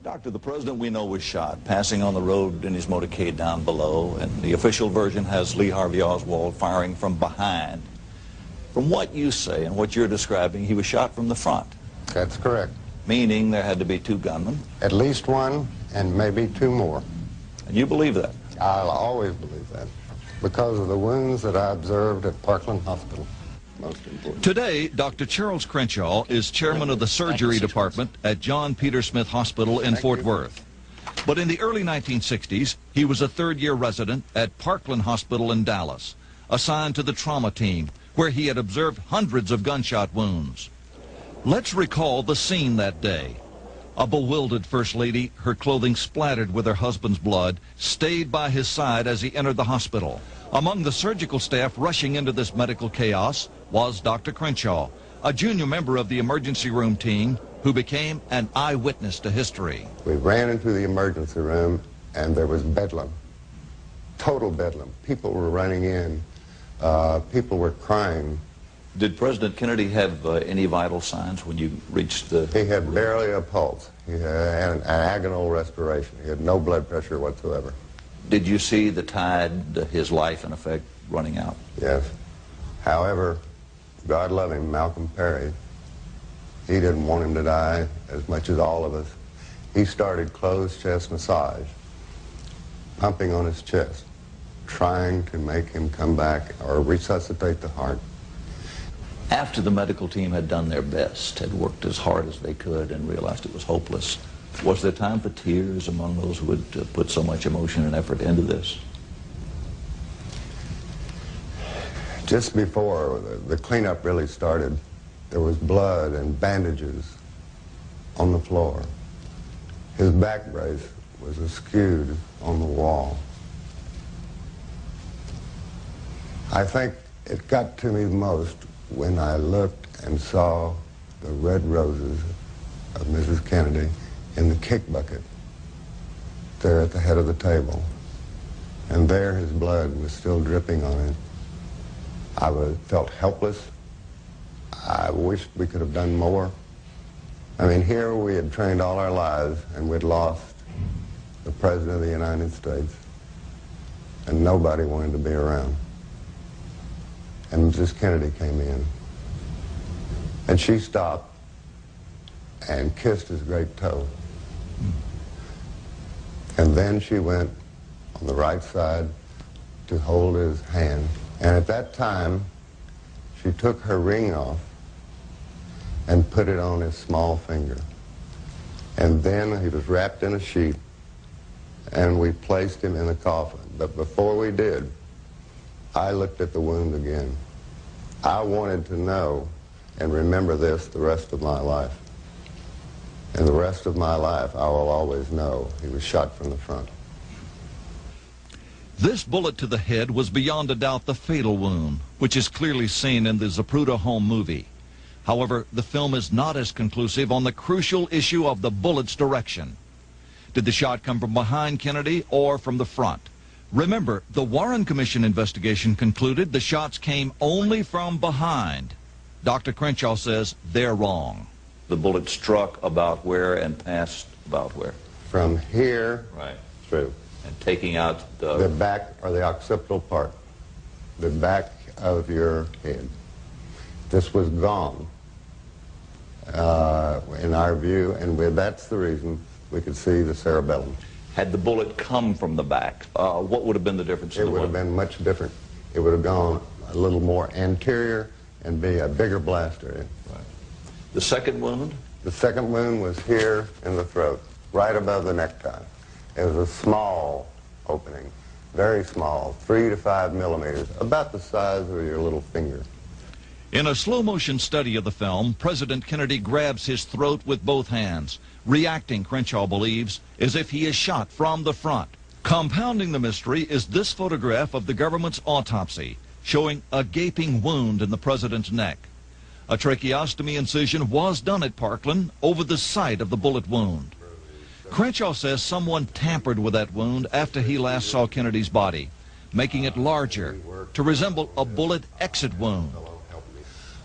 Doctor, the president we know was shot, passing on the road in his motorcade down below, and the official version has Lee Harvey Oswald firing from behind. From what you say and what you're describing, he was shot from the front. That's correct. Meaning there had to be two gunmen. At least one, and maybe two more. And you believe that? I'll always believe that, because of the wounds that I observed at Parkland Hospital. Most important. Today, Dr. Charles Crenshaw is chairman of the surgery department at John Peter Smith Hospital in Fort Worth. But in the early 1960s, he was a third-year resident at Parkland Hospital in Dallas, assigned to the trauma team, where he had observed hundreds of gunshot wounds. Let's recall the scene that day. A bewildered First Lady, her clothing splattered with her husband's blood, stayed by his side as he entered the hospital. Among the surgical staff rushing into this medical chaos was Dr. Crenshaw, a junior member of the emergency room team who became an eyewitness to history. We ran into the emergency room and there was bedlam, total bedlam. People were running in, people were crying. Did President Kennedy have any vital signs when you reached the... He had barely a pulse. He had an agonal respiration. He had no blood pressure whatsoever. Did you see the tide, his life in effect, running out? Yes. However, God love him, Malcolm Perry, he didn't want him to die as much as all of us. He started closed chest massage, pumping on his chest, trying to make him come back or resuscitate the heart. After the medical team had done their best, had worked as hard as they could and realized it was hopeless, was there time for tears among those who had put so much emotion and effort into this? Just before the cleanup really started, there was blood and bandages on the floor. His back brace was askewed on the wall. I think it got to me most when I looked and saw the red roses of Mrs. Kennedy in the kick bucket there at the head of the table. And there his blood was still dripping on it. I felt helpless. I wished we could have done more. I mean, here we had trained all our lives and we'd lost the President of the United States, and nobody wanted to be around. And Mrs. Kennedy came in, and she stopped and kissed his great toe. And then she went on the right side to hold his hand. And at that time, she took her ring off and put it on his small finger. And then he was wrapped in a sheet, and we placed him in a coffin. But before we did, I looked at the wound again. I wanted to know and remember this the rest of my life. And the rest of my life, I will always know he was shot from the front. This bullet to the head was beyond a doubt the fatal wound, which is clearly seen in the Zapruder home movie. However, the film is not as conclusive on the crucial issue of the bullet's direction. Did the shot come from behind Kennedy or from the front? Remember, the Warren Commission investigation concluded the shots came only from behind. Dr. Crenshaw says they're wrong. The bullet struck about where and passed about where? From here right through. And taking out the back or the occipital part, the back of your head. This was gone, in our view, and that's the reason we could see the cerebellum. Had the bullet come from the back, what would have been the difference? It would have been much different. It would have gone a little more anterior and be a bigger blaster. Right. The second wound? The second wound was here in the throat, right above the necktie. It was a small opening, very small, 3 to 5 millimeters, about the size of your little finger. In a slow-motion study of the film, President Kennedy grabs his throat with both hands, reacting, Crenshaw believes, as if he is shot from the front. Compounding the mystery is this photograph of the government's autopsy, showing a gaping wound in the president's neck. A tracheostomy incision was done at Parkland over the site of the bullet wound. Crenshaw says someone tampered with that wound after he last saw Kennedy's body, making it larger to resemble a bullet exit wound.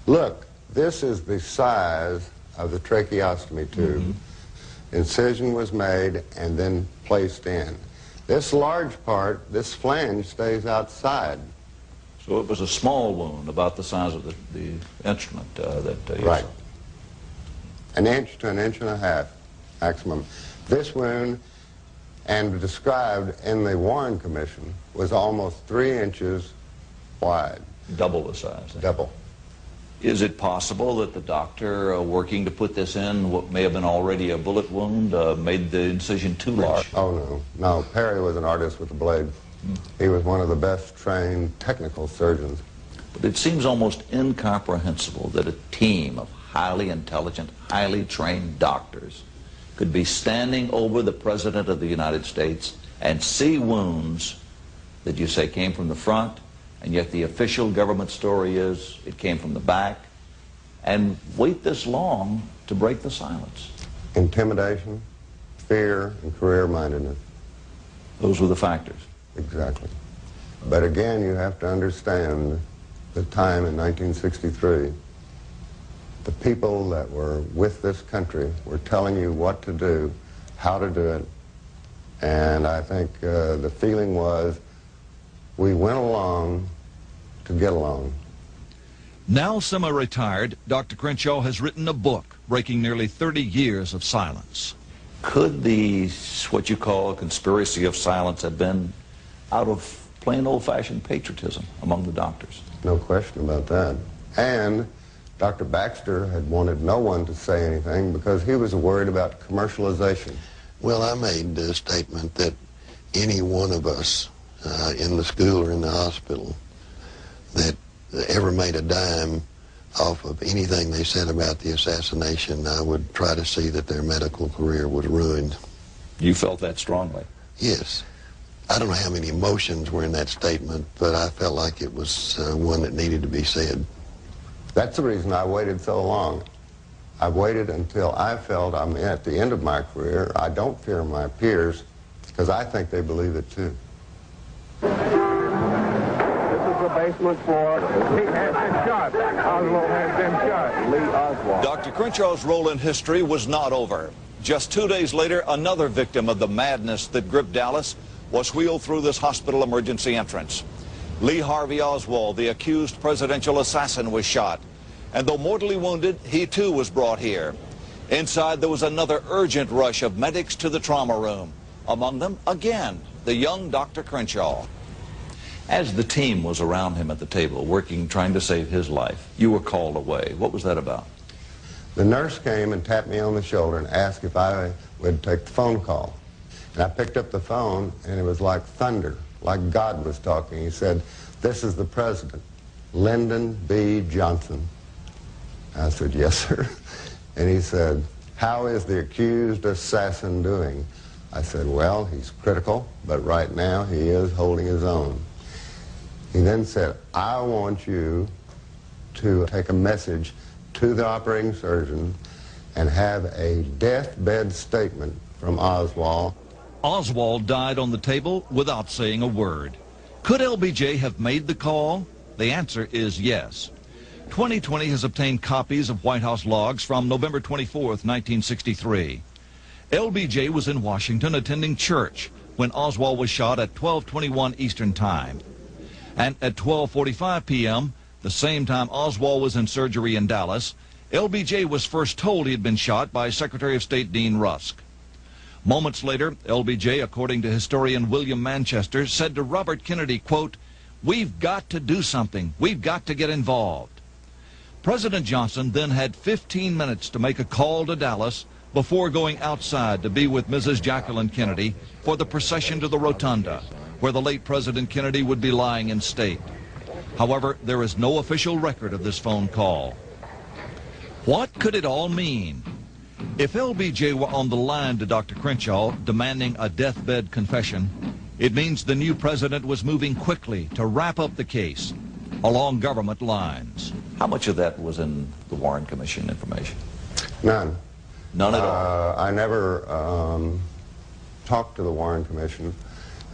Look, this is the size of the tracheostomy tube. incision was made and then placed in. This large part, this flange, stays outside. So it was a small wound, about the size of the instrument that you Right. saw. An inch to an inch and a half maximum. This wound, and described in the Warren Commission, was almost 3 inches wide. Double the size. Double. Is it possible that the doctor working to put this in what may have been already a bullet wound made the incision too large? Oh, no. No, Perry was an artist with a blade. He was one of the best trained technical surgeons. But it seems almost incomprehensible that a team of highly intelligent, highly trained doctors could be standing over the President of the United States and see wounds that you say came from the front, and yet the official government story is it came from the back, and wait this long to break the silence. Intimidation, fear, and career-mindedness. Those were the factors. Exactly. But again, you have to understand the time in 1963. The people that were with this country were telling you what to do, how to do it, and I think the feeling was we went along to get along. Now semi-retired, Dr. Crenshaw has written a book breaking nearly 30 years of silence. Could the, what you call, conspiracy of silence have been out of plain old-fashioned patriotism among the doctors? No question about that. And Dr. Baxter had wanted no one to say anything because he was worried about commercialization. Well, I made the statement that any one of us in the school or in the hospital that ever made a dime off of anything they said about the assassination, I would try to see that their medical career was ruined. You felt that strongly? Yes. I don't know how many emotions were in that statement, but I felt like it was one that needed to be said. That's the reason I waited so long. I waited until I felt I'm at the end of my career. I don't fear my peers because I think they believe it too. This is the basement floor. He has been shot. Oswald has been shot. Lee Oswald. Dr. Crenshaw's role in history was not over. Just 2 days later, another victim of the madness that gripped Dallas was wheeled through this hospital emergency entrance. Lee Harvey Oswald, the accused presidential assassin, was shot. And though mortally wounded, he too was brought here. Inside, there was another urgent rush of medics to the trauma room. Among them, again, the young Dr. Crenshaw. As the team was around him at the table, working, trying to save his life, you were called away. What was that about? The nurse came and tapped me on the shoulder and asked if I would take the phone call. And I picked up the phone, and it was like thunder, like God was talking. He said, "This is the president, Lyndon B. Johnson." I said, "Yes, sir." And he said, "How is the accused assassin doing?" I said, "Well, he's critical, but right now he is holding his own." He then said, "I want you to take a message to the operating surgeon and have a deathbed statement from Oswald." Oswald died on the table without saying a word. Could LBJ have made the call? The answer is yes. 2020 has obtained copies of White House logs from November 24th, 1963. LBJ was in Washington attending church when Oswald was shot at 12:21 Eastern Time. And at 12:45 p.m., the same time Oswald was in surgery in Dallas, LBJ was first told he had been shot by Secretary of State Dean Rusk. Moments later, LBJ, according to historian William Manchester, said to Robert Kennedy, quote, "We've got to do something. We've got to get involved." President Johnson then had 15 minutes to make a call to Dallas before going outside to be with Mrs. Jacqueline Kennedy for the procession to the rotunda, where the late President Kennedy would be lying in state. However, there is no official record of this phone call. What could it all mean? If LBJ were on the line to Dr. Crenshaw demanding a deathbed confession, it means the new president was moving quickly to wrap up the case along government lines. How much of that was in the Warren Commission information? None. None at all? I never talked to the Warren Commission.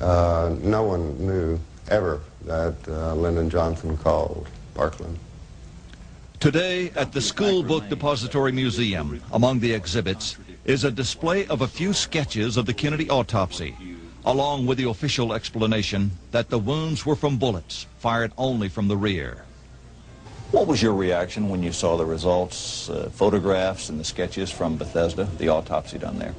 No one knew ever that Lyndon Johnson called Parkland. Today, at the School Book Depository Museum, among the exhibits, is a display of a few sketches of the Kennedy autopsy, along with the official explanation that the wounds were from bullets fired only from the rear. What was your reaction when you saw the results, photographs and the sketches from Bethesda, the autopsy done there?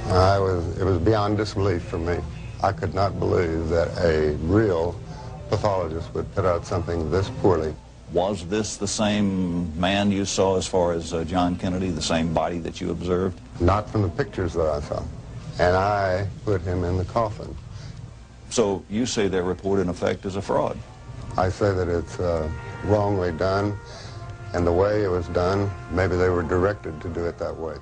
It was beyond disbelief for me. I could not believe that a real pathologist would put out something this poorly. Was this the same man you saw as far as John Kennedy, the same body that you observed? Not from the pictures that I saw. And I put him in the coffin. So you say their report in effect is a fraud? I say that it's wrongly done, and the way it was done, maybe they were directed to do it that way.